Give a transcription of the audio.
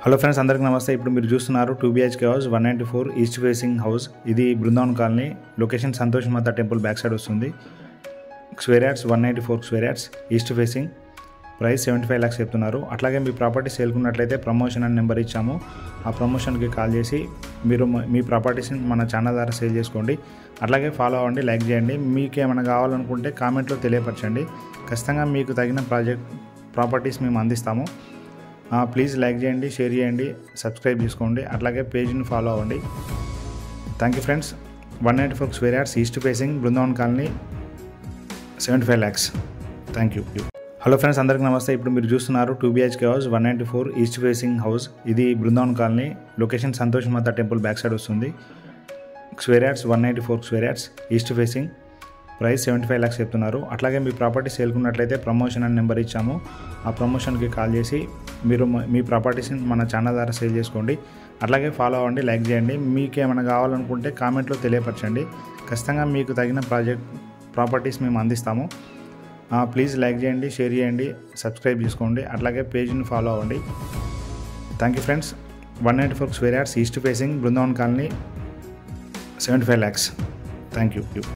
Hello friends, అందరికీ నమస్తే. ఇప్పుడు మీరు చూస్తున్నారు 2 BHK house 194 east facing house. ఇది బృందావన్ కాలనీ. లొకేషన్ సంతోష్ మాత టెంపుల్ బ్యాక్ సైడ్ వస్తుంది. Square yards 194 square yards east facing. Price 75 lakhs చెప్తున్నారు. అట్లాగే మీ ప్రాపర్టీ సేల్కున్నట్లయితే ప్రమోషన్ అని నెంబర్ ఇచ్చాము. ఆ ప్రమోషన్కి కాల్ చేసి మీరు మీ ప్రాపర్టీస్ని మన ఛానల్ ద్వారా సేల్ చేసుకోండి. అట్లాగే ఫాలో అవ్వండి, లైక్ చేయండి. మీకు ఏమైనా కావాలనుకుంటే కామెంట్లో తెలియపరచండి. ఖచ్చితంగా మీకు తగిన ప్రాపర్టీస్ మేము అందిస్తాము. ప్లీజ్ లైక్ చేయండి, షేర్ చేయండి, సబ్స్క్రైబ్ చేసుకోండి. అట్లాగే పేజ్ని ఫాలో అవ్వండి. Thank you friends. 194 square yards east facing, Brindavan colony, 75 lakhs. Thank you. Hello friends, అందరికీ నమస్తే. ఇప్పుడు మీరు చూస్తున్నారు 2 BHK house 194 east facing house. ఇది బృందావన్ కాలనీ. లొకేషన్ సంతోష్ మాత టెంపుల్ బ్యాక్ సైడ్ వస్తుంది. Square yards 194 square yards east facing. Price 75 lakhs చెప్తున్నారు. అట్లాగే మీ property సేల్కున్నట్లయితే promotion అని నెంబర్ ఇచ్చాము. ఆ ప్రమోషన్కి కాల్ చేసి మీరు మీ ప్రాపర్టీస్ని మన ఛానల్ ద్వారా సేల్ చేసుకోండి. అట్లాగే ఫాలో అవ్వండి, లైక్ చేయండి. మీకు ఏమైనా కావాలనుకుంటే కామెంట్లో తెలియపరచండి. ఖచ్చితంగా మీకు తగిన ప్రాపర్టీస్ మేము అందిస్తాము. ప్లీజ్ లైక్ చేయండి, షేర్ చేయండి, సబ్స్క్రైబ్ చేసుకోండి. అట్లాగే పేజ్ని ఫాలో అవ్వండి. Thank you friends. 194 square yards east facing, Brindavan colony, 75 lakhs. Thank you.